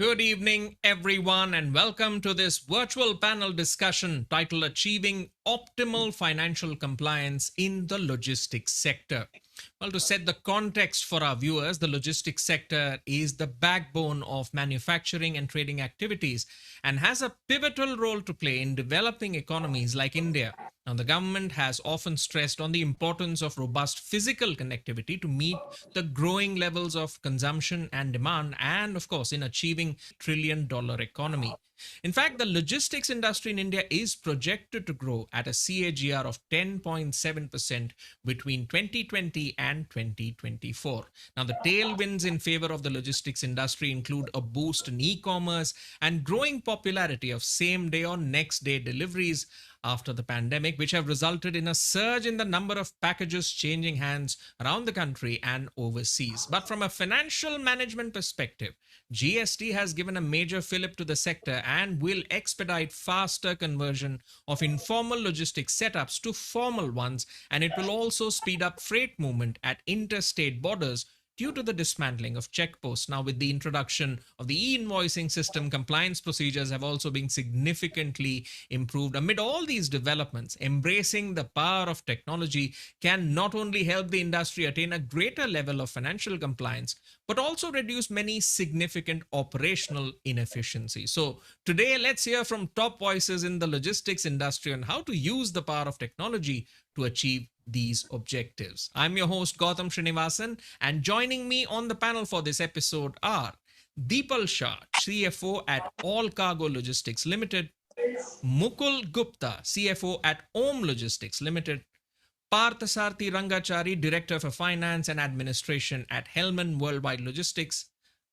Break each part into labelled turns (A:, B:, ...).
A: Good evening, everyone, and welcome to this virtual panel discussion titled Achieving Optimal Financial Compliance in the Logistics Sector. Well, to set the context for our viewers, the logistics sector is the backbone of manufacturing and trading activities and has a pivotal role to play in developing economies like India. Now, the government has often stressed on the importance of robust physical connectivity to meet the growing levels of consumption and demand, and of course, in achieving $1 trillion economy. In fact, the logistics industry in India is projected to grow at a CAGR of 10.7% between 2020 and 2024. Now, the tailwinds in favor of the logistics industry include a boost in e commerce and growing popularity of same day or next day deliveries after the pandemic, which have resulted in a surge in the number of packages changing hands around the country and overseas. But from a financial management perspective, GST has given a major fillip to the sector and will expedite faster conversion of informal logistics setups to formal ones, and it will also speed up freight movement at interstate borders due to the dismantling of checkposts. Now, with the introduction of the e-invoicing system, compliance procedures have also been significantly improved. Amid all these developments, embracing the power of technology can not only help the industry attain a greater level of financial compliance, but also reduce many significant operational inefficiencies. So, today, let's hear from top voices in the logistics industry on how to use the power of technology to achieve these objectives. I'm your host, Gautam Srinivasan, and joining me on the panel for this episode are Deepal Shah, CFO at All Cargo Logistics Limited, Mukul Gupta, CFO at Om Logistics Limited, Parthasarthi Rangachari, Director for Finance and Administration at Hellman Worldwide Logistics,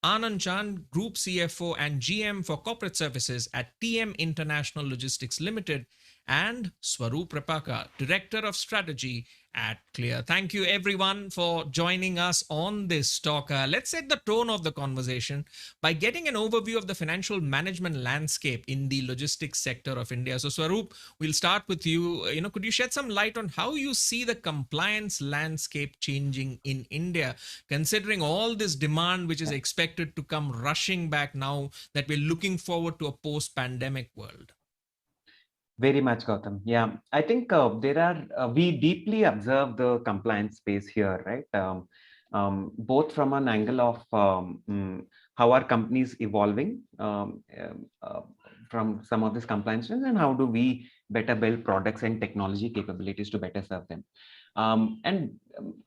A: Anand Chand, Group CFO and GM for Corporate Services at TM International Logistics Limited, and Swaroop Rapaka, Director of Strategy at Clear. Thank you, everyone, for joining us on this talk. Let's set the tone of the conversation by getting an overview of the financial management landscape in the logistics sector of India. So, Swaroop, we'll start with you. Could you shed some light on how you see the compliance landscape changing in India, considering all this demand which is expected to come rushing back now that we're looking forward to a post-pandemic world?
B: Very much, Gautam. Yeah, I think we deeply observe the compliance space here, right? Both from an angle of how our companies evolving from some of these compliance trends, and how do we better build products and technology capabilities to better serve them. And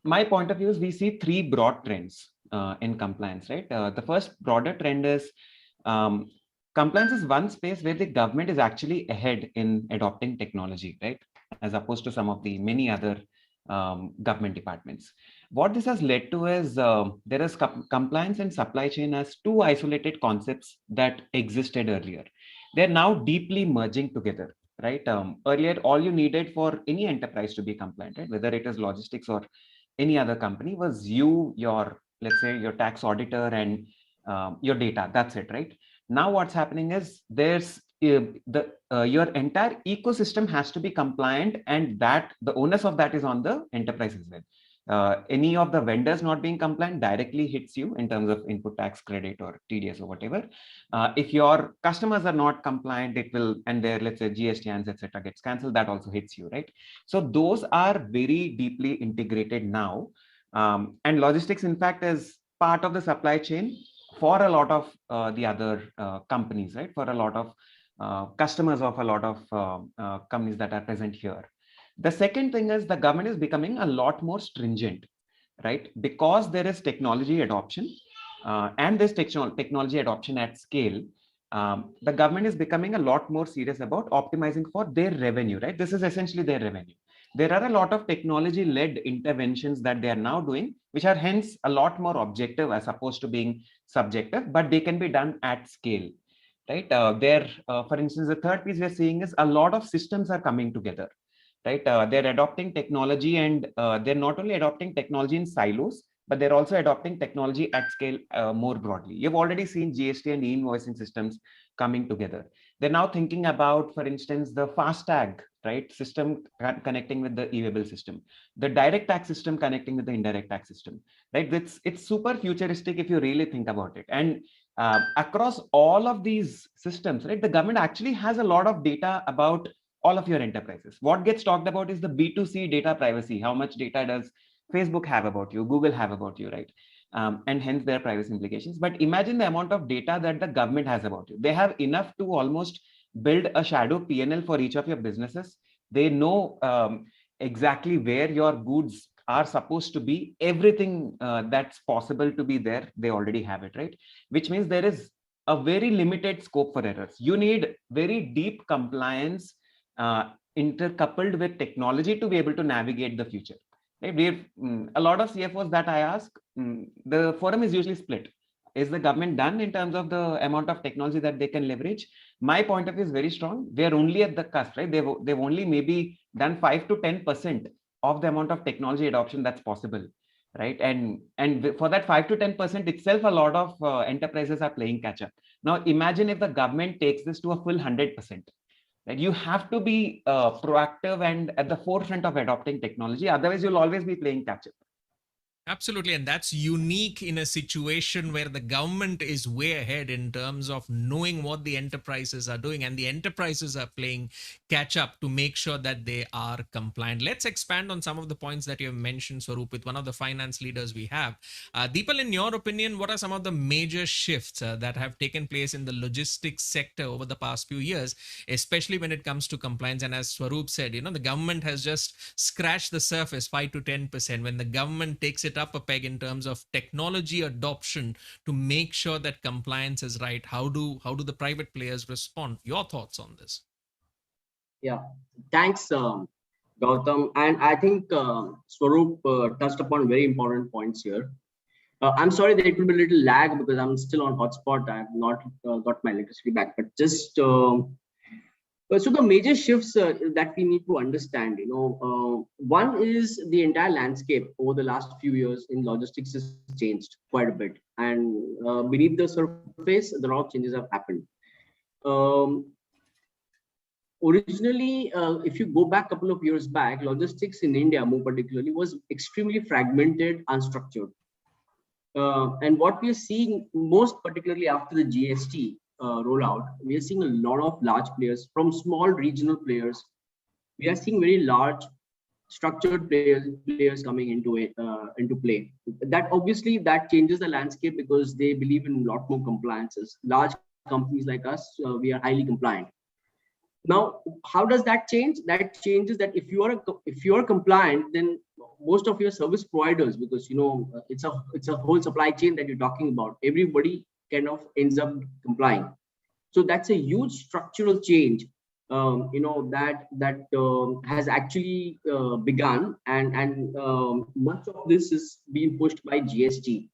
B: my point of view is we see three broad trends in compliance, right? The first broader trend is compliance is one space where the government is actually ahead in adopting technology, right? As opposed to some of the many other government departments. What this has led to is there is compliance and supply chain as two isolated concepts that existed earlier. They're now deeply merging together, right? Earlier, all you needed for any enterprise to be compliant, right? Whether it is logistics or any other company, was you, your, let's say, your tax auditor and your data. That's it, right? Now what's happening is there's your entire ecosystem has to be compliant, and that the onus of that is on the enterprise as well. Any of the vendors not being compliant directly hits you in terms of input tax credit or TDS or whatever. If your customers are not compliant, it will, and their, let's say, GST etc. gets cancelled, that also hits you, right? So those are very deeply integrated now. And logistics, in fact, is part of the supply chain for a lot of the other companies, right? For a lot of customers of a lot of companies that are present here. The second thing is the government is becoming a lot more stringent, right? Because there is technology adoption and this technology adoption at scale, the government is becoming a lot more serious about optimizing for their revenue, right? This is essentially their revenue. There are a lot of technology-led interventions that they are now doing, which are hence a lot more objective as opposed to being subjective, but they can be done at scale, right? For instance, the third piece we're seeing is a lot of systems are coming together, right? They're adopting technology, and they're not only adopting technology in silos, but they're also adopting technology at scale more broadly. You've already seen GST and e-invoicing systems coming together. They're now thinking about, for instance, the FASTag, right, system connecting with the e-waybill system, the direct tax system connecting with the indirect tax system, right? It's super futuristic if you really think about it. And across all of these systems, right, the government actually has a lot of data about all of your enterprises. What gets talked about is the B2C data privacy. How much data does Facebook have about you, Google have about you, right? And hence their privacy implications. But imagine the amount of data that the government has about you. They have enough to almost build a shadow PNL for each of your businesses. They know exactly where your goods are supposed to be. Everything that's possible to be there, they already have it, right? Which means there is a very limited scope for errors. You need very deep compliance intercoupled with technology to be able to navigate the future. Right? We've a lot of CFOs that I ask, the forum is usually split. Is the government done in terms of the amount of technology that they can leverage? My point of view is very strong. They're only at the cusp, right? They've only maybe done 5 to 10% of the amount of technology adoption that's possible, right? And for that 5 to 10% itself, a lot of enterprises are playing catch up. Now imagine if the government takes this to a full 100%. Right? You have to be proactive and at the forefront of adopting technology. Otherwise, you'll always be playing catch up.
A: Absolutely. And that's unique in a situation where the government is way ahead in terms of knowing what the enterprises are doing, and the enterprises are playing catch up to make sure that they are compliant. Let's expand on some of the points that you have mentioned, Swaroop, with one of the finance leaders we have. Deepal, in your opinion, what are some of the major shifts that have taken place in the logistics sector over the past few years, especially when it comes to compliance? And as Swaroop said, the government has just scratched the surface, 5 to 10%. When the government takes it up a peg in terms of technology adoption to make sure that compliance is right, how do the private players respond? Your thoughts on this?
C: Yeah, thanks, Gautam. And I think Swaroop touched upon very important points here. I'm sorry that it will be a little lag because I'm still on hotspot. I have not got my electricity back, but just so the major shifts that we need to understand, one is the entire landscape over the last few years in logistics has changed quite a bit, and beneath the surface, a lot of changes have happened. Originally, if you go back a couple of years back, logistics in India, more particularly, was extremely fragmented, unstructured. And what we are seeing, most particularly after the GST rollout, we are seeing a lot of large players from small regional players. We are seeing very large structured players coming into play. That obviously that changes the landscape because they believe in a lot more compliances. Large companies like us, we are highly compliant. Now, how does that change? That changes that if you are compliant, then most of your service providers, because it's a whole supply chain that you're talking about, everybody kind of ends up complying. So that's a huge structural change, that has actually begun, and much of this is being pushed by GST,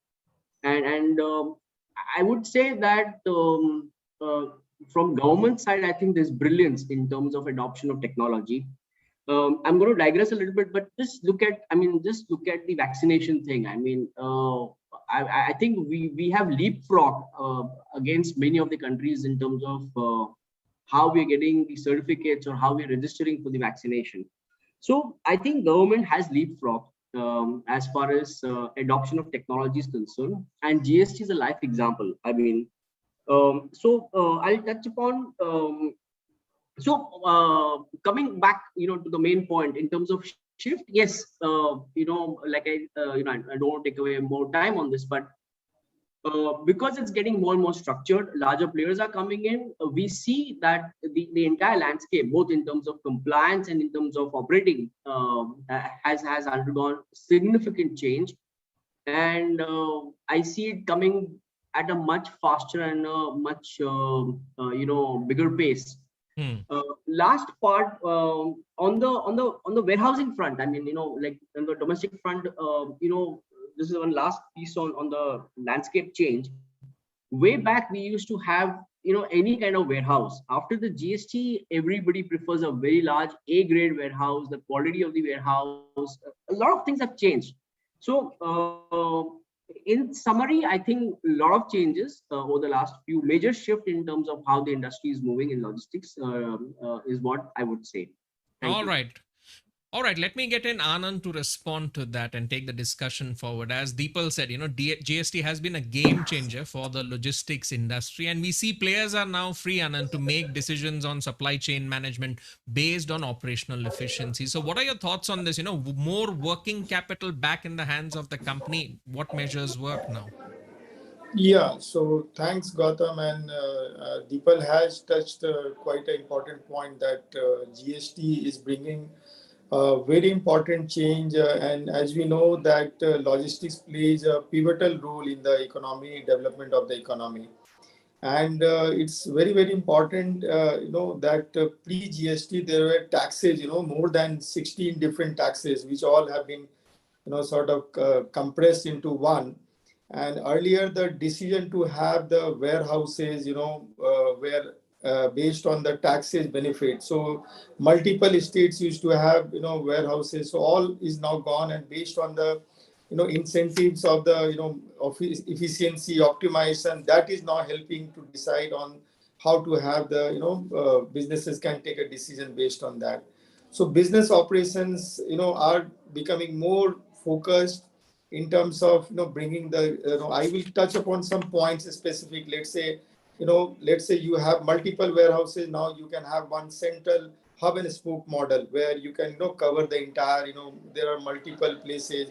C: and I would say that from government side, I think there's brilliance in terms of adoption of technology. I'm going to digress a little bit, but just look at the vaccination thing. I think we have leapfrog against many of the countries in terms of how we're getting the certificates or how we're registering for the vaccination. So I think government has leapfrog as far as adoption of technology is concerned, and GST is a life example. I'll touch upon. Coming back, to the main point in terms of shift, yes, I don't want to take away more time on this, but because it's getting more and more structured, larger players are coming in. We see that the entire landscape, both in terms of compliance and in terms of operating, has undergone significant change, and I see it coming at a much faster and much bigger pace. Last part on the warehousing front, like on the domestic front, this is one last piece on the landscape change. Way back, we used to have any kind of warehouse. After the GST, everybody prefers a very large A-grade warehouse. The quality of the warehouse, a lot of things have changed. So in summary, I think a lot of changes over the last few, major shift in terms of how the industry is moving in logistics is what I would say.
A: All right. All right, let me get in Anand to respond to that and take the discussion forward. As Deepal said, GST has been a game changer for the logistics industry, and we see players are now free, Anand, to make decisions on supply chain management based on operational efficiency. So, what are your thoughts on this? More working capital back in the hands of the company. What measures work now?
D: Yeah, so thanks, Gautam. And Deepal has touched quite an important point that GST is bringing a very important change. And as we know that logistics plays a pivotal role in the economy, development of the economy. And it's very, very important, that pre-GST, there were taxes, more than 16 different taxes, which all have been, sort of compressed into one. And earlier, the decision to have the warehouses, were based on the taxes benefit. So multiple states used to have, warehouses. So all is now gone, and based on the, incentives of the, of efficiency optimization, that is now helping to decide on how to have the, businesses can take a decision based on that. So business operations, are becoming more focused in terms of bringing the I will touch upon some points specific. Let's say you have multiple warehouses. Now you can have one central hub and spoke model where you can cover the entire, there are multiple places,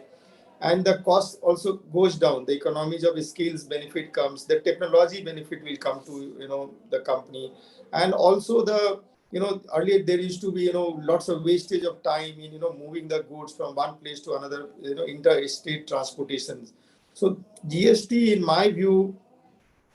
D: and the cost also goes down. The economies of scales benefit comes, the technology benefit will come to the company. And also the earlier there used to be lots of wastage of time in moving the goods from one place to another, interstate transportations. So GST, in my view,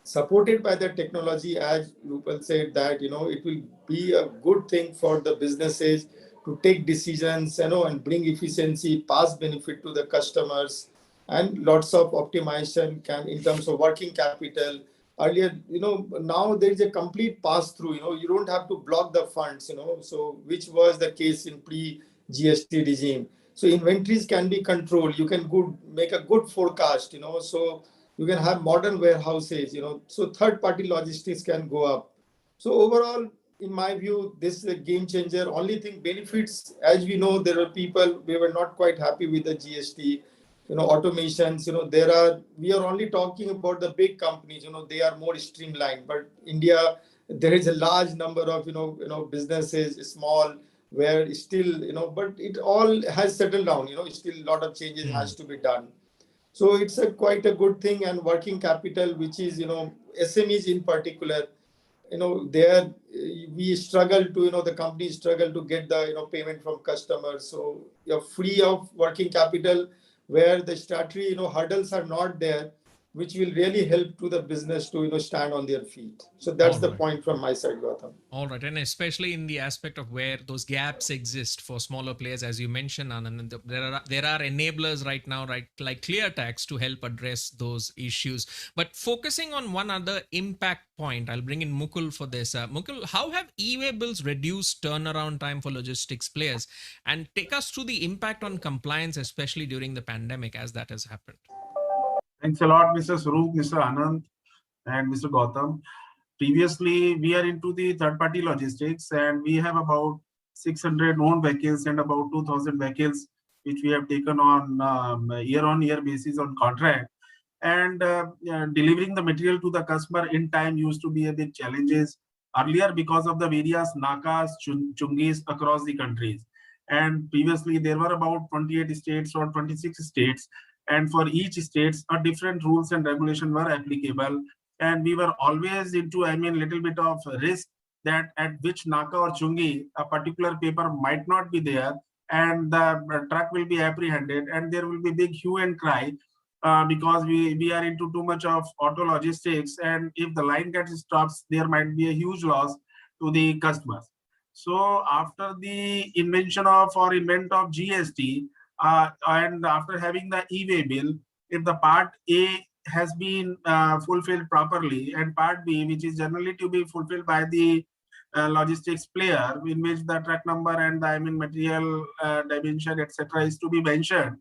D: supported by the technology, as Rupal said, that it will be a good thing for the businesses to take decisions, and bring efficiency, pass benefit to the customers, and lots of optimization can in terms of working capital. Earlier, now there is a complete pass through. You don't have to block the funds. So which was the case in pre GST regime. So inventories can be controlled. You can make a good forecast. So you can have modern warehouses. So third party logistics can go up. So overall, in my view, this is a game changer. Only thing benefits, as we know, there are people, we were not quite happy with the GST, automations, we are only talking about the big companies, they are more streamlined. But India, there is a large number of, businesses, small, where still, but it all has settled down, still a lot of changes has to be done. So it's quite a good thing. And working capital, which is, SMEs in particular, there we struggle to, the companies struggle to get the, payment from customers. So you're free of working capital where the statutory, hurdles are not there, which will really help to the business to, stand on their feet. So that's the point from my side, Gautam.
A: All right, and especially in the aspect of where those gaps exist for smaller players, as you mentioned, Anand, there are enablers right now, right, like ClearTax, to help address those issues. But focusing on one other impact point, I'll bring in Mukul for this. Mukul, how have e-way bills reduced turnaround time for logistics players? And take us through the impact on compliance, especially during the pandemic, as that has happened.
E: Thanks a lot, Mr. Swaroop, Mr. Anand, and Mr. Gautam. Previously, we are into the third-party logistics, and we have about 600 owned vehicles and about 2,000 vehicles, which we have taken on year-on-year basis on contract. And delivering the material to the customer in time used to be a big challenges earlier because of the various NACAs, chungis across the countries. And previously, there were about 28 states or 26 states. And for each state, different rules and regulation were applicable. And we were always into, little bit of risk that at which Naka or Chungi, a particular paper might not be there, and the truck will be apprehended, and there will be big hue and cry because we are into too much of auto logistics. And if the line gets stopped, there might be a huge loss to the customers. So after the invention of GST, and after having the e-way bill, if the part A has been fulfilled properly, and part B, which is generally to be fulfilled by the logistics player, in which the truck number and the material dimension, etc., is to be mentioned.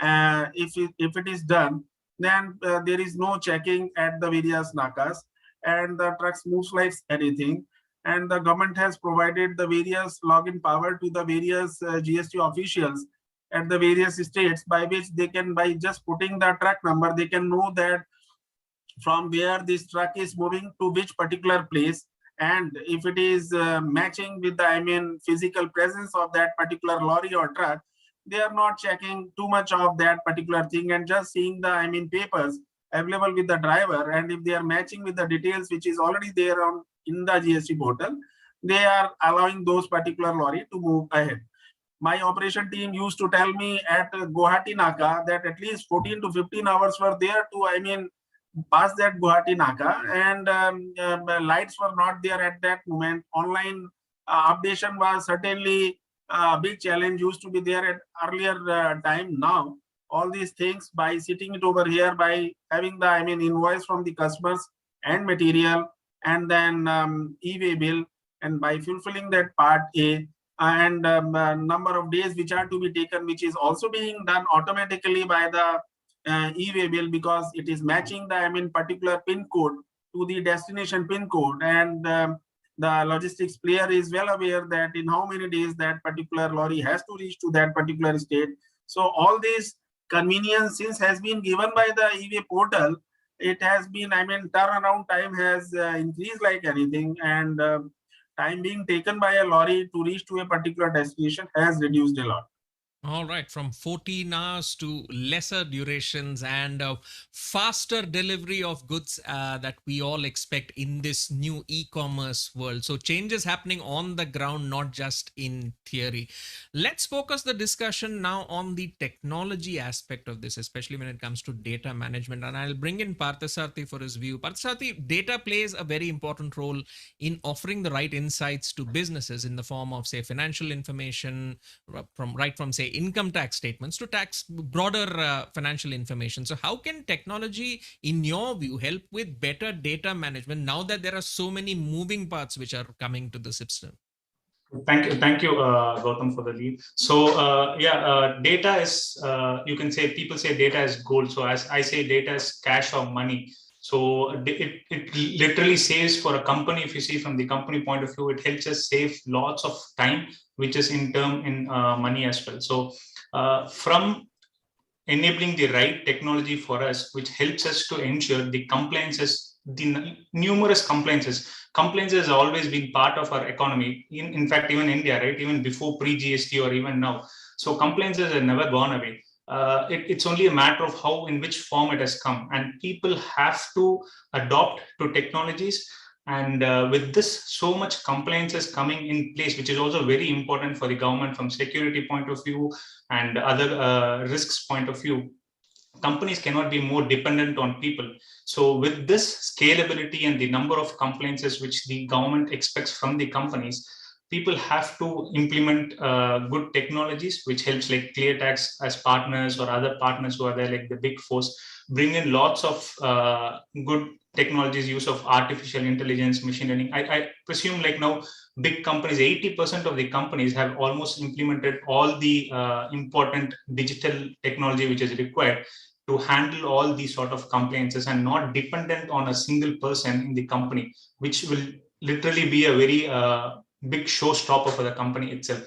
E: If it is done, then there is no checking at the various nakas, and the trucks moves like anything. and the government has provided the various login power to the various GST officials at the various states, by which they can, by just putting the truck number, they can know that from where this truck is moving to which particular place, and if it is matching with the, I mean, physical presence of that particular lorry or truck, they are not checking too much of that particular thing and just seeing the, I mean, papers available with the driver, and if they are matching with the details which is already there on in the GST portal, they are allowing those particular lorry to move ahead. My operation team used to tell me at Guwahati Naka that at least 14 to 15 hours were there to, I mean, pass that Guwahati Naka, and lights were not there at that moment. Online updation was certainly a big challenge, used to be there at earlier time. Now, all these things, by sitting it over here, by having the, I mean, invoice from the customers and material, and then e-way bill, and by fulfilling that part A, and number of days which are to be taken, which is also being done automatically by the e-way bill, because it is matching the, I mean, particular pin code to the destination pin code, and the logistics player is well aware that in how many days that particular lorry has to reach to that particular state. So all this convenience, since has been given by the e-way portal, it has been, I mean, turnaround time has increased like anything, and time being taken by a lorry to reach to a particular destination has reduced a lot.
A: All right, from 14 hours to lesser durations and faster delivery of goods that we all expect in this new e-commerce world. So changes happening on the ground, not just in theory. Let's focus the discussion now on the technology aspect of this, especially when it comes to data management. And I'll bring in Parthasarathy for his view. Parthasarathy, data plays a very important role in offering the right insights to businesses in the form of, say, financial information, from say income tax statements to tax broader financial information. So how can technology, in your view, help with better data management now that there are so many moving parts which are coming to the system?
F: Thank you, Gautam, for the lead. So data is, you can say, people say data is gold. So as I say, data is cash or money. So it literally saves for a company. If you see from the company point of view, it helps us save lots of time, which is in money as well. So from enabling the right technology for us, which helps us to ensure the compliances, the numerous compliances. Compliance has always been part of our economy. In fact, even India, right? Even before pre-GST or even now. So compliances have never gone away. It's only a matter of how, in which form it has come. And people have to adopt to technologies. And with this, so much compliance is coming in place, which is also very important for the government from security point of view and other risks point of view. Companies cannot be more dependent on people. So with this scalability and the number of compliances which the government expects from the companies, people have to implement good technologies, which helps like ClearTax as partners or other partners who are there, like the Big Fours, bring in lots of good technologies, use of artificial intelligence, machine learning. I presume like now big companies, 80% of the companies have almost implemented all the important digital technology which is required to handle all these sort of compliances and not dependent on a single person in the company, which will literally be a very big showstopper for the company itself.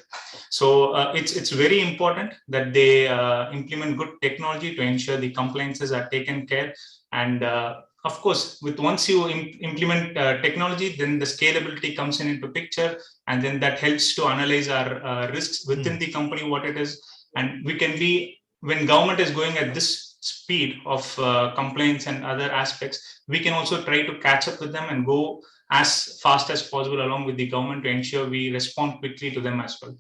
F: So it's very important that they implement good technology to ensure the compliances are taken care. And of course, once you implement technology, then the scalability comes into picture, and then that helps to analyze our risks within the company, what it is. And we can be, when government is going at this speed of complaints and other aspects, we can also try to catch up with them and go as fast as possible along with the government to ensure we respond quickly to them as well.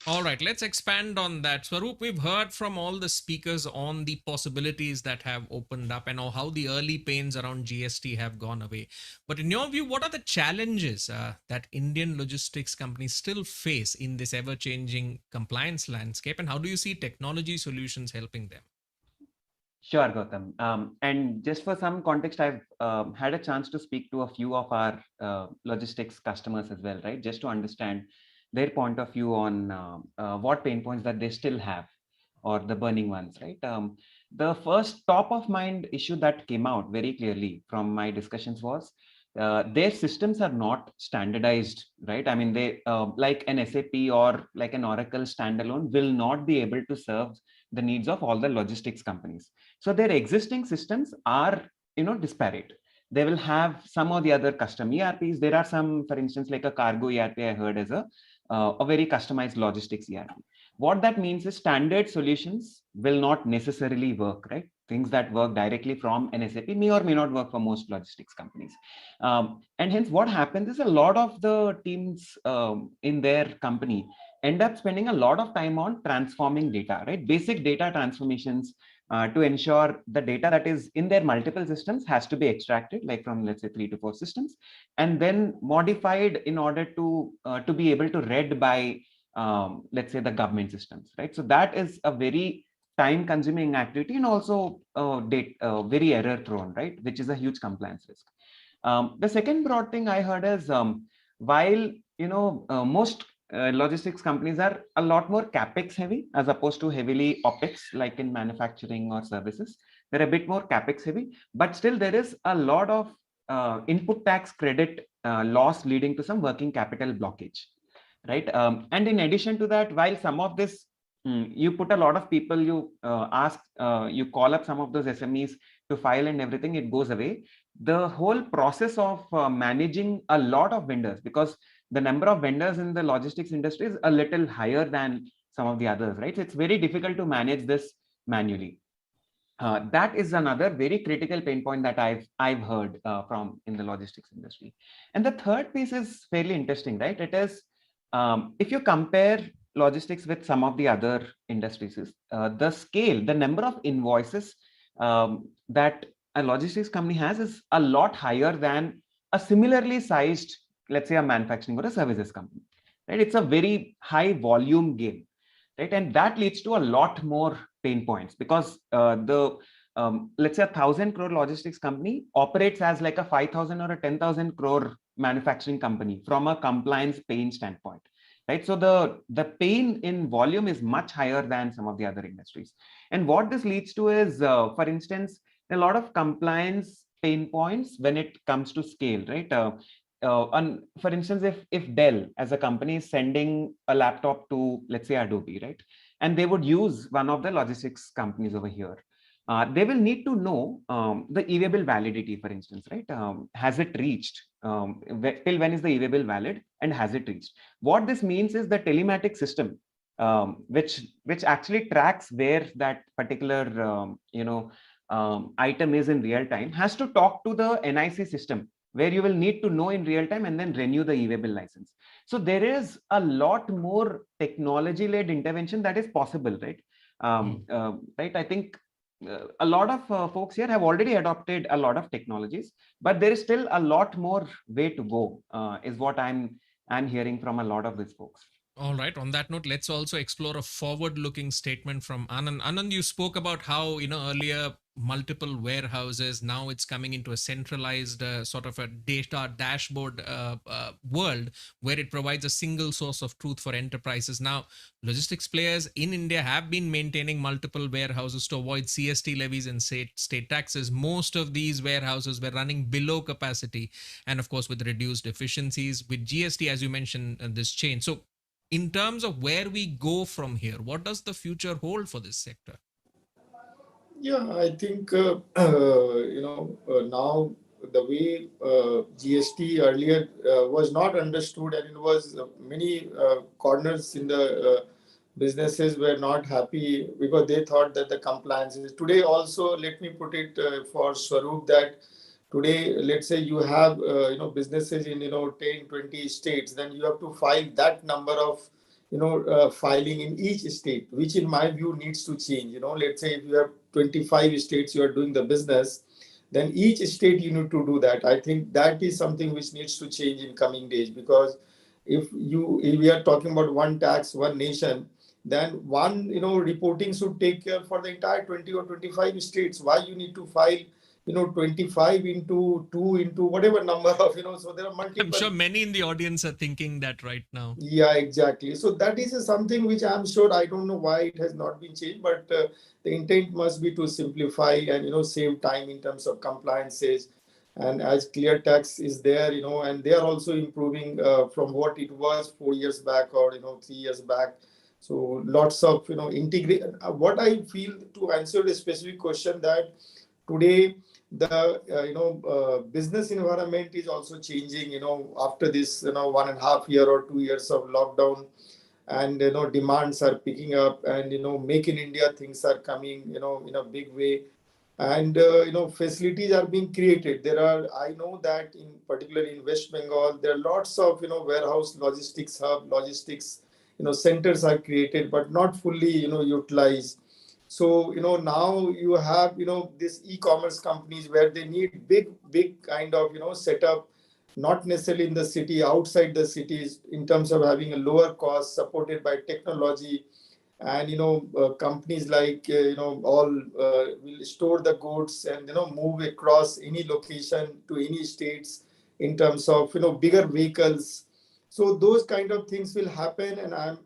A: All right, let's expand on that. Swaroop, we've heard from all the speakers on the possibilities that have opened up and how the early pains around GST have gone away. But in your view, what are the challenges that Indian logistics companies still face in this ever-changing compliance landscape, and how do you see technology solutions helping them?
B: Sure, Gautam. And just for some context, I've had a chance to speak to a few of our logistics customers as well, right? Just to understand their point of view on what pain points that they still have, or the burning ones, right? The first top of mind issue that came out very clearly from my discussions was their systems are not standardized, right? I mean, they like an SAP or like an Oracle standalone will not be able to serve the needs of all the logistics companies. So their existing systems are, disparate. They will have some or the other custom ERPs. There are some, for instance, like a cargo ERP I heard as a very customized logistics ERP. What that means is standard solutions will not necessarily work, right? Things that work directly from an SAP may or may not work for most logistics companies. And hence what happens is a lot of the teams in their company end up spending a lot of time on transforming data, right? Basic data transformations to ensure the data that is in their multiple systems has to be extracted, like from, let's say, 3 to 4 systems, and then modified in order to be able to read by, let's say, the government systems, right? So that is a very time consuming activity, and also very error prone, right? Which is a huge compliance risk. The second broad thing I heard is, while most logistics companies are a lot more capex heavy as opposed to heavily opex, like in manufacturing or services, they're a bit more capex heavy, but still there is a lot of input tax credit loss leading to some working capital blockage, right? And in addition to that, while some of this, you put a lot of people, you you call up some of those SMEs to file and everything, it goes away. The whole process of managing a lot of vendors, because the number of vendors in the logistics industry is a little higher than some of the others, right? So it's very difficult to manage this manually. That is another very critical pain point that I've heard from in the logistics industry. And the third piece is fairly interesting, right? It is, if you compare logistics with some of the other industries, the scale, the number of invoices that a logistics company has is a lot higher than a similarly sized, let's say, a manufacturing or a services company, right? It's a very high volume game, right? And that leads to a lot more pain points, because let's say 1,000 crore logistics company operates as like a 5,000 or a 10,000 crore manufacturing company from a compliance pain standpoint, right? So the pain in volume is much higher than some of the other industries. And what this leads to is, for instance, a lot of compliance pain points when it comes to scale, right? For instance, if Dell as a company is sending a laptop to, let's say, Adobe, right, and they would use one of the logistics companies over here, they will need to know the e-waybill validity, for instance, right? Has it reached? Till when is the e-waybill valid, and has it reached? What this means is the telematic system, which actually tracks where that particular item is in real time, has to talk to the NIC system, where you will need to know in real time and then renew the e-waybill license. So there is a lot more technology-led intervention that is possible, right? Right. I think a lot of folks here have already adopted a lot of technologies, but there is still a lot more way to go, is what I'm hearing from a lot of these folks.
A: All right. On that note, let's also explore a forward-looking statement from Anand. Anand, you spoke about how, earlier multiple warehouses, now it's coming into a centralized sort of a data dashboard world where it provides a single source of truth for enterprises. Now, logistics players in India have been maintaining multiple warehouses to avoid CST levies and state taxes. Most of these warehouses were running below capacity, and of course with reduced efficiencies. With GST, as you mentioned, this change. So in terms of where we go from here, what does the future hold for this sector?
D: Yeah, I think now the way GST earlier was not understood, and it was many corners in the businesses were not happy because they thought that the compliance is today. Also, let me put it for Swaroop that today, let's say you have businesses in 10, 20 states, then you have to file that number of filing in each state, which in my view needs to change. Let's say if you have 25 states you are doing the business, then each state you need to do that. I think that is something which needs to change in coming days, because if we are talking about one tax, one nation, then one reporting should take care for the entire 20 or 25 states. Why you need to file 25 into 2 into whatever number of so there are multiple.
A: I'm sure many in the audience are thinking that right now.
D: Yeah, exactly. So that is something which I'm sure, I don't know why it has not been changed, but the intent must be to simplify and save time in terms of compliances. And as clear tax is there, and they are also improving from what it was 4 years back or 3 years back. So lots of integrate. What I feel, to answer the specific question, that today the business environment is also changing. After this 1.5 year or 2 years of lockdown, and demands are picking up, and make in India things are coming in a big way, and facilities are being created. I know that in particular in West Bengal, there are lots of warehouse logistics hub, logistics centers are created, but not fully utilized. So now you have this e-commerce companies where they need big kind of setup, not necessarily in the city, outside the cities, in terms of having a lower cost supported by technology. And companies like all will store the goods and move across any location to any states in terms of bigger vehicles. So those kind of things will happen. And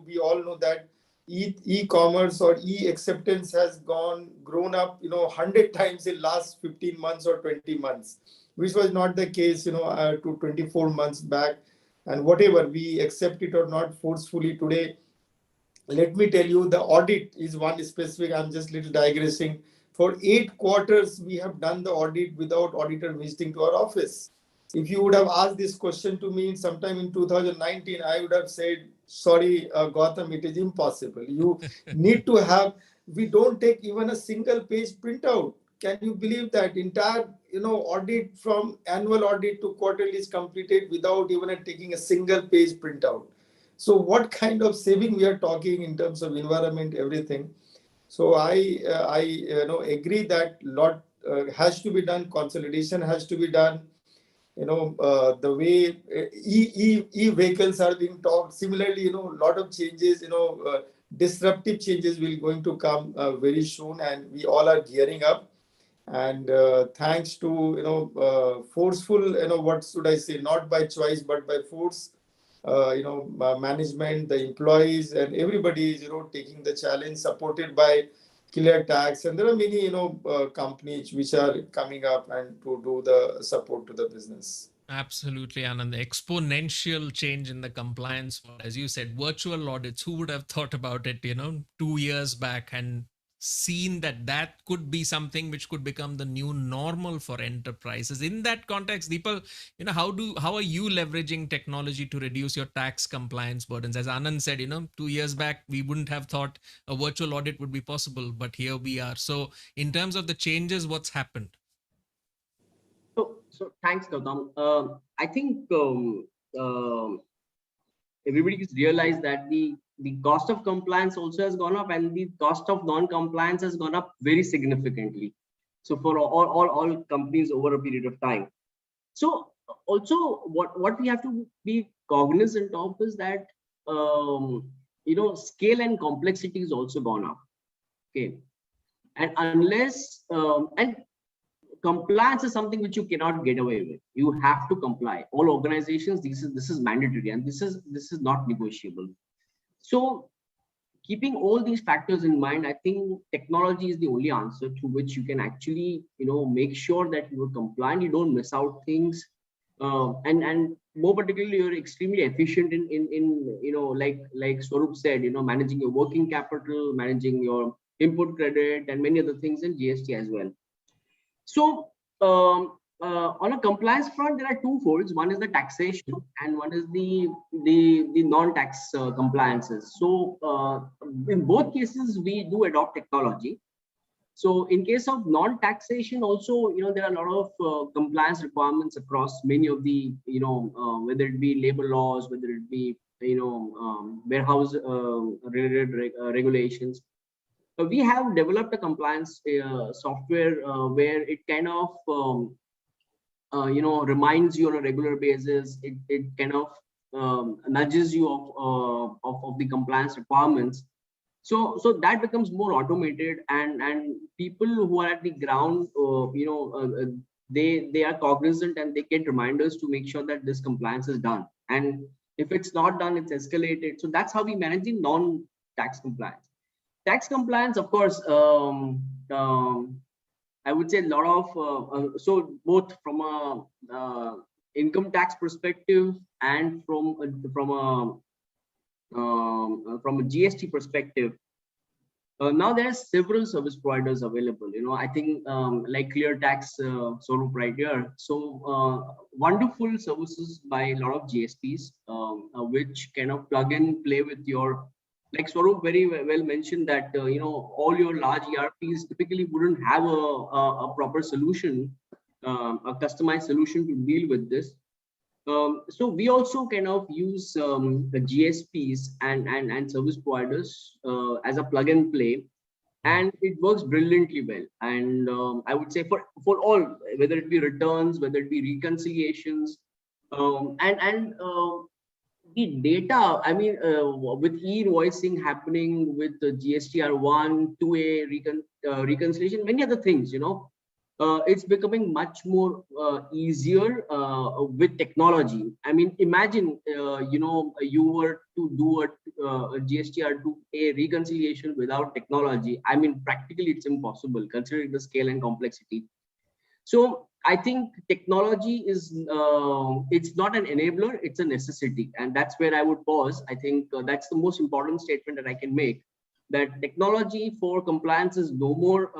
D: we all know that e-commerce or e-acceptance has grown up 100 times in last 15 months or 20 months, which was not the case to 24 months back. And whatever, we accept it or not forcefully today. Let me tell you, the audit is one specific. I'm just little digressing. For 8 quarters, we have done the audit without auditor visiting to our office. If you would have asked this question to me sometime in 2019, I would have said, sorry, Gautam, it is impossible. You need to have, we don't take even a single page printout. Can you believe that entire audit, from annual audit to quarterly, is completed without even taking a single page printout? So what kind of saving we are talking in terms of environment, everything? So I agree that lot has to be done. Consolidation has to be done. The way e-vehicles are being talked. Similarly, a lot of changes, disruptive changes will going to come very soon, and we all are gearing up. And thanks to forceful, what should I say, not by choice but by force, management, the employees, and everybody is taking the challenge, supported by clear tax. And there are many companies which are coming up and to do the support to the business.
A: Absolutely, Anand. The exponential change in the compliance, as you said, virtual audits. Who would have thought about it, 2 years back, and seen that could be something which could become the new normal for enterprises? In that context, Deepal, how are you leveraging technology to reduce your tax compliance burdens? As Anand said, 2 years back, we wouldn't have thought a virtual audit would be possible, but here we are. So in terms of the changes, what's happened?
C: So thanks, Gautam. I think everybody has realized that the cost of compliance also has gone up, and the cost of non-compliance has gone up very significantly. So for all companies over a period of time. So also what we have to be cognizant of is that scale and complexity is also gone up. Okay, and unless and compliance is something which you cannot get away with. You have to comply. All organizations, this is mandatory, and this is not negotiable. So keeping all these factors in mind, I think technology is the only answer through which you can actually make sure that you are compliant, you don't miss out things, and more particularly you're extremely efficient in like Swaroop said, managing your working capital, managing your input credit, and many other things in GST as well. So on a compliance front, there are two folds. One is the taxation, and one is the non-tax compliances. So in both cases, we do adopt technology. So in case of non-taxation, also there are a lot of compliance requirements across many of the whether it be labor laws, whether it be warehouse related regulations. We have developed a compliance software where it kind of reminds you on a regular basis. It kind of nudges you of the compliance requirements. So that becomes more automated, and people who are at the ground, they are cognizant, and they get reminders to make sure that this compliance is done. And if it's not done, it's escalated. So that's how we manage the non-tax compliance. Tax compliance, of course, I would say a lot of, so both from a income tax perspective and from a GST perspective, now there are several service providers available. I think like ClearTax, Swaroop right here. So wonderful services by a lot of GSPs, which kind of plug and play with your, like Swaroop very well mentioned that, all your large ERPs typically wouldn't have a proper solution, a customized solution to deal with this. So we also kind of use the GSPs and service providers as a plug and play, and it works brilliantly well. And I would say for all, whether it be returns, whether it be reconciliations, and the data. I mean, with e-invoicing happening, with the GSTR1, 2A reconciliation, many other things, it's becoming much more easier with technology. I mean, imagine, you were to do a GSTR2A reconciliation without technology. I mean, practically it's impossible considering the scale and complexity. So I think technology is, it's not an enabler, it's a necessity. And that's where I would pause. I think that's the most important statement that I can make, that technology for compliance is no more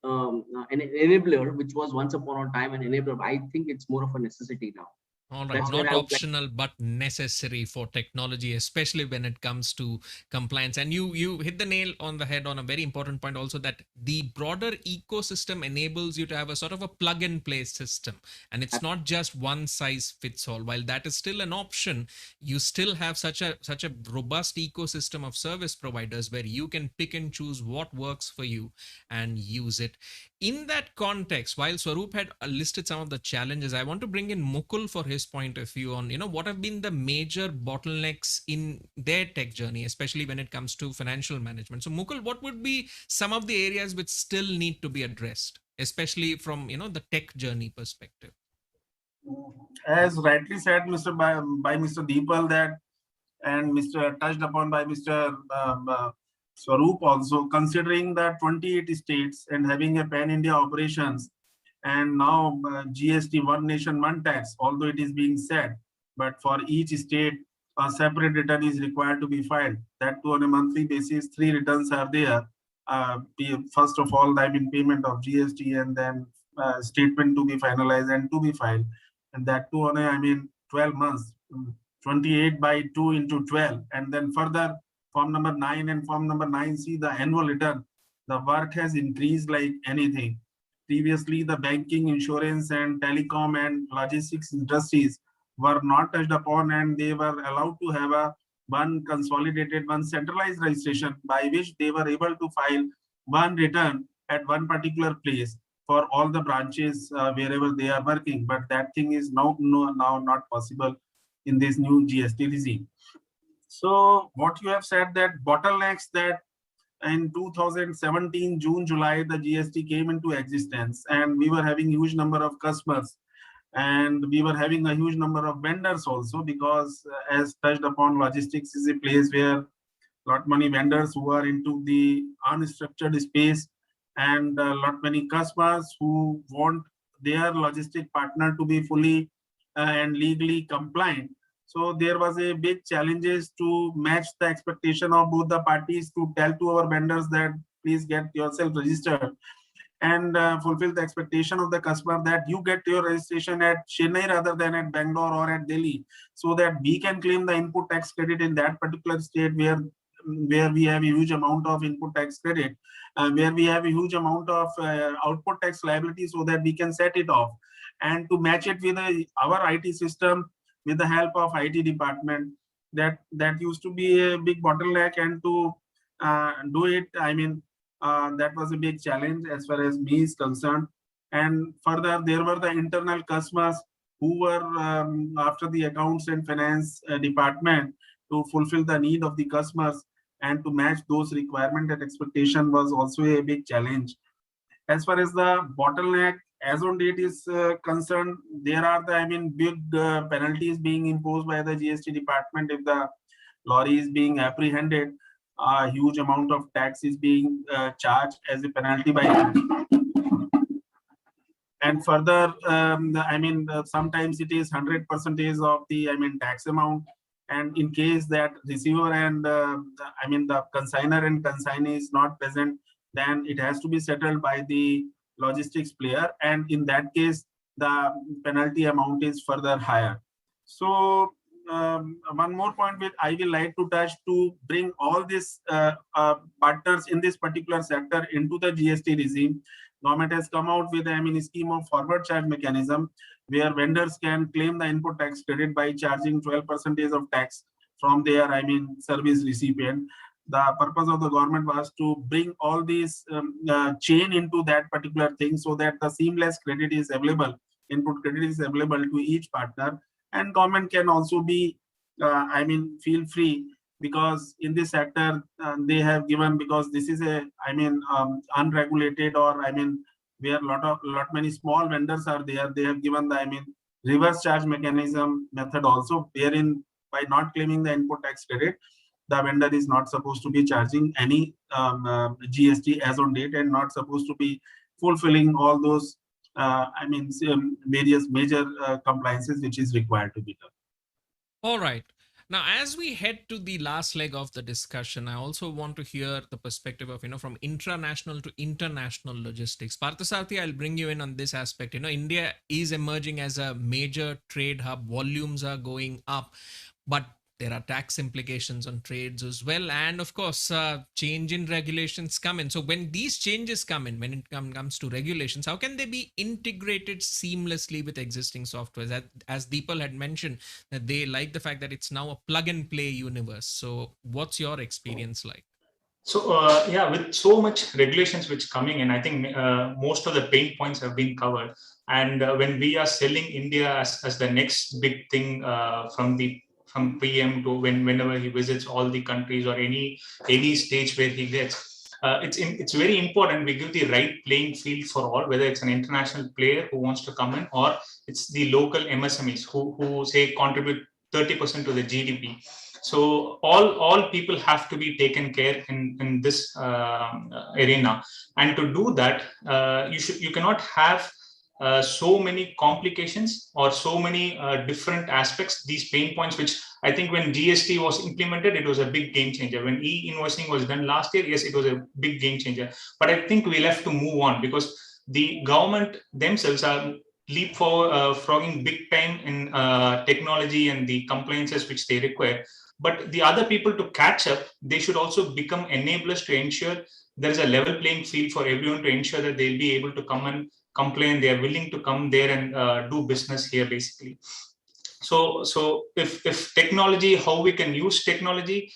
C: an enabler, which was once upon a time an enabler. I think it's more of a necessity now.
A: All right,
C: That's where
A: not
C: I would
A: optional, but necessary for technology, especially when it comes to compliance. And you hit the nail on the head on a very important point also, that the broader ecosystem enables you to have a sort of a plug and play system. And it's not just one size fits all. While that is still an option, you still have such a robust ecosystem of service providers where you can pick and choose what works for you and use it. In that context, while Swaroop had listed some of the challenges, I want to bring in Mukul for his point of view on, what have been the major bottlenecks in their tech journey, especially when it comes to financial management. So Mukul, what would be some of the areas which still need to be addressed, especially from, the tech journey perspective?
E: As rightly said, by Mr. Deepal, that, and Mr. touched upon by Mr. Swaroop also, considering that 28 states and having a pan-India operations, and now GST, one nation, one tax, although it is being said, but for each state, a separate return is required to be filed. That too on a monthly basis, 3 returns are there. First of all, payment of GST, and then statement to be finalized and to be filed. And that too on a, 12 months, 28 by 2 into 12. And then further, form number 9 and form number 9C, the annual return. The work has increased like anything. Previously, the banking, insurance, and telecom and logistics industries were not touched upon, and they were allowed to have one consolidated, one centralized registration by which they were able to file one return at one particular place for all the branches wherever they are working. But that thing is now not possible in this new GST regime. So what you have said, that bottlenecks, that in 2017, June, July, the GST came into existence, and we were having huge number of customers, and we were having a huge number of vendors also, because as touched upon, logistics is a place where lot many vendors who are into the unstructured space, and lot many customers who want their logistic partner to be fully and legally compliant. So there was a big challenges to match the expectation of both the parties, to tell to our vendors that please get yourself registered, and fulfill the expectation of the customer that you get your registration at Chennai rather than at Bangalore or at Delhi, so that we can claim the input tax credit in that particular state where we have a huge amount of input tax credit, where we have a huge amount of output tax liability, so that we can set it off, and to match it with our IT system with the help of IT department. That used to be a big bottleneck, and to do it, that was a big challenge as far as me is concerned. And further, there were the internal customers who were after the accounts and finance department to fulfill the need of the customers and to match those requirement and expectation was also a big challenge. As far as the bottleneck as on date is concerned, there are the big penalties being imposed by the GST department if the lorry is being apprehended. A huge amount of tax is being charged as a penalty by And further, sometimes it is 100% of the, tax amount. And in case that receiver and the consigner and consignee is not present, then it has to be settled by the logistics player. And in that case, the penalty amount is further higher. So one more point which I will like to touch to bring all these partners in this particular sector into the GST regime. Government has come out with a scheme of forward charge mechanism where vendors can claim the input tax credit by charging 12% of tax from their service recipient. The purpose of the government was to bring all these chain into that particular thing so that the seamless credit is available, input credit is available to each partner. And government can also be feel free, because in this sector they have given, because this is a unregulated, or where lot many small vendors are there, they have given the reverse charge mechanism method also, wherein by not claiming the input tax credit, the vendor is not supposed to be charging any GST as on date, and not supposed to be fulfilling all those various major compliances which is required to be done.
A: All right. Now, as we head to the last leg of the discussion, I also want to hear the perspective of, from intranational to international logistics. Parthasarathy, I'll bring you in on this aspect. India is emerging as a major trade hub. Volumes are going up, but there are tax implications on trades as well. And of course, change in regulations come in. So when these changes come in, when it comes to regulations, how can they be integrated seamlessly with existing softwares? As Deepal had mentioned, that they like the fact that it's now a plug and play universe. So what's your experience like?
F: So with so much regulations which coming in, I think most of the pain points have been covered. And when we are selling India as the next big thing from PM to whenever he visits all the countries or any stage where he gets, it's very important we give the right playing field for all, whether it's an international player who wants to come in, or it's the local MSMEs who say contribute 30% to the GDP. So all people have to be taken care in this arena, and to do that, you cannot have so many complications or so many different aspects, these pain points, which I think when GST was implemented, it was a big game changer. When e-invoicing was done last year, yes, it was a big game changer. But I think we'll have to move on, because the government themselves are leapfrogging big time in technology and the compliances which they require. But the other people, to catch up, they should also become enablers to ensure there is a level playing field for everyone, to ensure that they'll be able to come and complain, they are willing to come there and do business here, basically. So if technology, how we can use technology,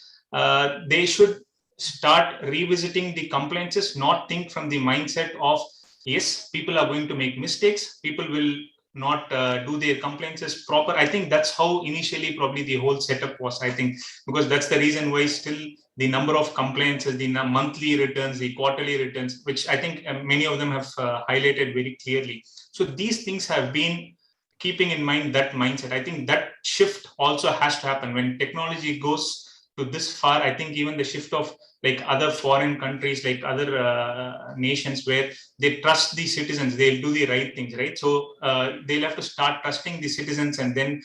F: they should start revisiting the compliances, not think from the mindset of, yes, people are going to make mistakes, people will not do their compliances proper. I think that's how initially probably the whole setup was, I think, because that's the reason why still the number of compliances, the monthly returns, the quarterly returns, which I think many of them have highlighted very clearly. So these things have been keeping in mind that mindset. I think that shift also has to happen when technology goes to this far. I think even the shift of like other foreign countries, like other nations, where they trust the citizens, they'll do the right things, right? So they'll have to start trusting the citizens, and then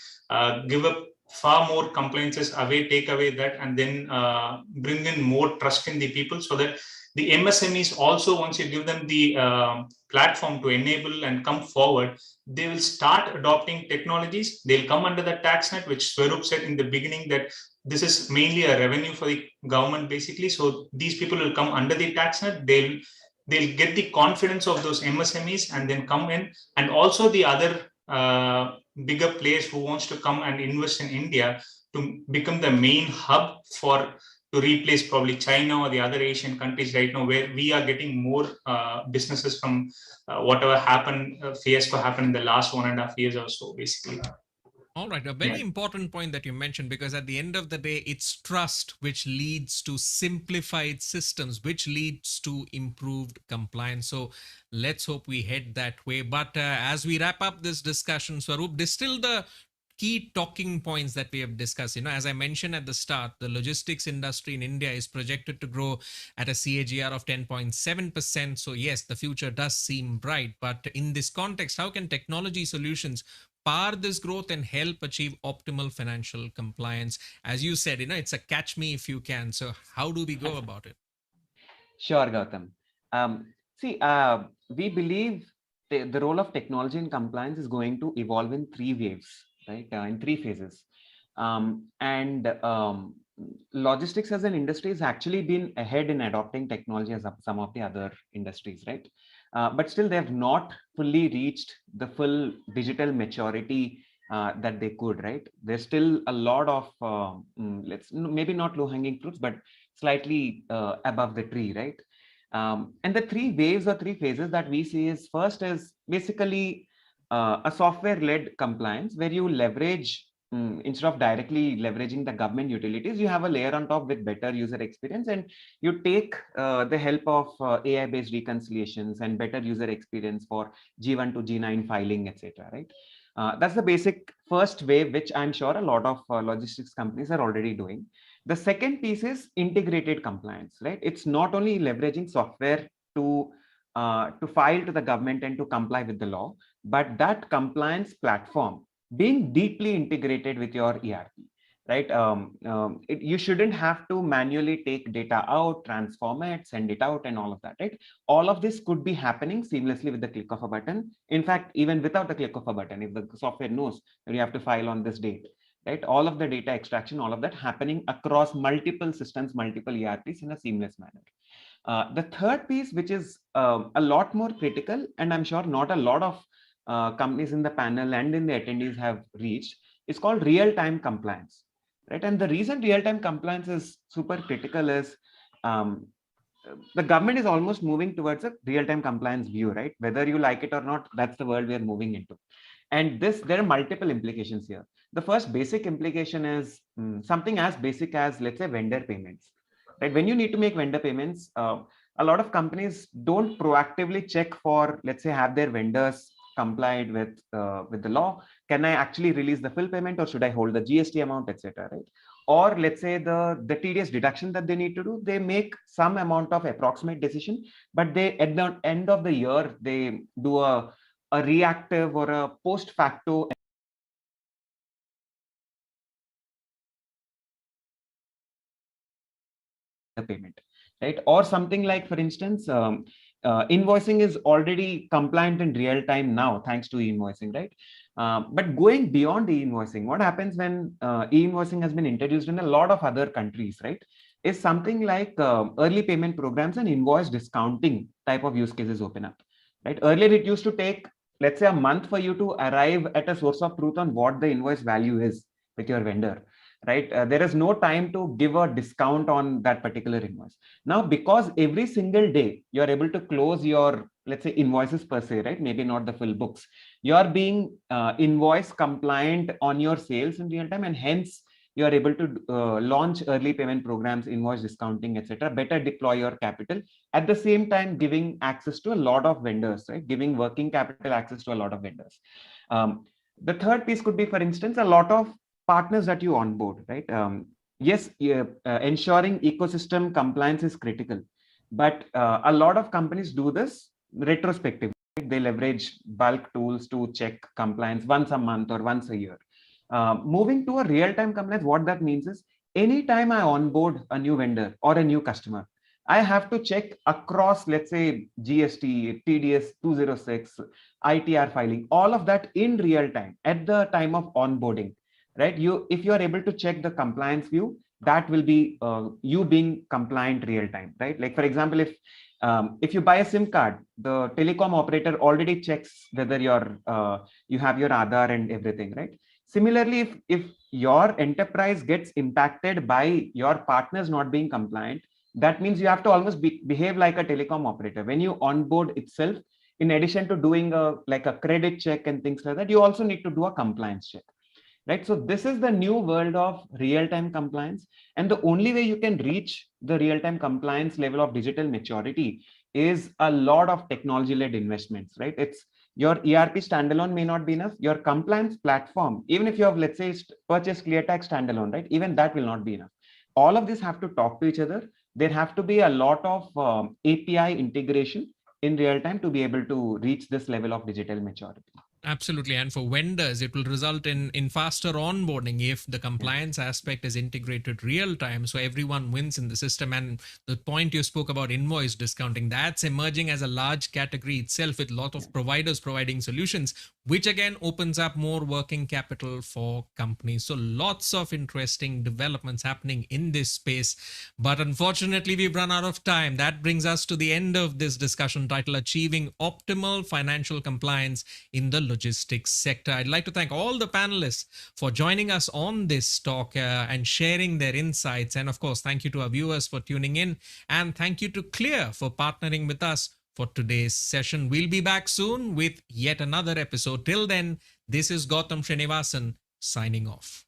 F: give up far more compliances away, take away that, and then bring in more trust in the people, so that the MSMEs also, once you give them the platform to enable and come forward, they will start adopting technologies. They'll come under the tax net, which Swaroop said in the beginning, that this is mainly a revenue for the government, basically. So these people will come under the tax net. They'll get the confidence of those MSMEs and then come in. And also the other bigger players who wants to come and invest in India to become the main hub to replace probably China or the other Asian countries right now, where we are getting more businesses from whatever fiasco happened in the last 1.5 years or so, basically.
A: All right, a very important point that you mentioned, because at the end of the day, it's trust which leads to simplified systems, which leads to improved compliance. So let's hope we head that way. But as we wrap up this discussion, Swaroop, distill the key talking points that we have discussed. As I mentioned at the start, the logistics industry in India is projected to grow at a CAGR of 10.7%. So yes, the future does seem bright. But in this context, how can technology solutions power this growth and help achieve optimal financial compliance? As you said, it's a catch me if you can. So how do we go about it?
B: Sure, Gautam. See, we believe the role of technology in compliance is going to evolve in three waves, right? In three phases. Logistics as an industry has actually been ahead in adopting technology as some of the other industries, right? But still, they have not fully reached the full digital maturity that they could, right? There's still a lot of, maybe not low-hanging fruits, but slightly above the tree, right? And the three waves or three phases that we see is first is basically a software-led compliance where you leverage, instead of directly leveraging the government utilities, you have a layer on top with better user experience, and you take the help of AI-based reconciliations and better user experience for G1 to G9 filing, etc. Right? That's the basic first wave, which I'm sure a lot of logistics companies are already doing. The second piece is integrated compliance, right? It's not only leveraging software to file to the government and to comply with the law, but that compliance platform being deeply integrated with your ERP, right? You shouldn't have to manually take data out, transform it, send it out, and all of that, right? All of this could be happening seamlessly with the click of a button. In fact, even without the click of a button, if the software knows that you have to file on this date, right? All of the data extraction, all of that happening across multiple systems, multiple ERPs in a seamless manner. The third piece, which is a lot more critical, and I'm sure not a lot of companies in the panel and in the attendees have reached, is called real-time compliance, right? And the reason real-time compliance is super critical is the government is almost moving towards a real-time compliance view, right? Whether you like it or not, that's the world we are moving into. And there are multiple implications here. The first basic implication is something as basic as, let's say, vendor payments, right? When you need to make vendor payments, a lot of companies don't proactively check for, let's say, have their vendors complied with the law. Can I actually release the full payment, or should I hold the GST amount, etc. Right? Or let's say the TDS deduction that they need to do, they make some amount of approximate decision, but they at the end of the year they do a reactive or a post facto payment, right? Or something like, for instance, invoicing is already compliant in real time now, thanks to e-invoicing, right? But going beyond e-invoicing, what happens when e-invoicing has been introduced in a lot of other countries, right? Is something like early payment programs and invoice discounting type of use cases open up, right? Earlier, it used to take, let's say, a month for you to arrive at a source of truth on what the invoice value is with your vendor, right? There is no time to give a discount on that particular invoice. Now, because every single day you're able to close your, let's say, invoices per se, right? Maybe not the full books. You're being invoice compliant on your sales in real time, and hence you are able to launch early payment programs, invoice discounting, etc. Better deploy your capital, at the same time giving access to a lot of vendors, right? Giving working capital access to a lot of vendors. The third piece could be, for instance, a lot of partners that you onboard, right? Yes, ensuring ecosystem compliance is critical, but a lot of companies do this retrospectively. They leverage bulk tools to check compliance once a month or once a year. Moving to a real-time compliance, what that means is, anytime I onboard a new vendor or a new customer, I have to check across, let's say, GST, TDS 206, ITR filing, all of that in real time at the time of onboarding, right? If you are able to check the compliance view, that will be you being compliant real time, right? Like, for example, if you buy a SIM card, the telecom operator already checks whether you have your Aadhaar and everything, right? Similarly, if your enterprise gets impacted by your partners not being compliant, that means you have to almost behave like a telecom operator. When you onboard itself, in addition to doing like a credit check and things like that, you also need to do a compliance check, right? So this is the new world of real-time compliance. And the only way you can reach the real-time compliance level of digital maturity is a lot of technology-led investments, right? It's your ERP standalone may not be enough. Your compliance platform, even if you have, let's say, purchased ClearTax standalone, right? Even that will not be enough. All of this have to talk to each other. There have to be a lot of API integration in real time to be able to reach this level of digital maturity.
A: Absolutely. And for vendors, it will result in faster onboarding if the compliance aspect is integrated real time. So everyone wins in the system. And the point you spoke about invoice discounting, that's emerging as a large category itself with a lot of providers providing solutions, which again opens up more working capital for companies. So lots of interesting developments happening in this space. But unfortunately, we've run out of time. That brings us to the end of this discussion titled Achieving Optimal Financial Compliance in the Logistics Sector. I'd like to thank all the panelists for joining us on this talk and sharing their insights. And of course, thank you to our viewers for tuning in. And thank you to Clear for partnering with us for today's session. We'll be back soon with yet another episode. Till then, this is Gautam Srinivasan signing off.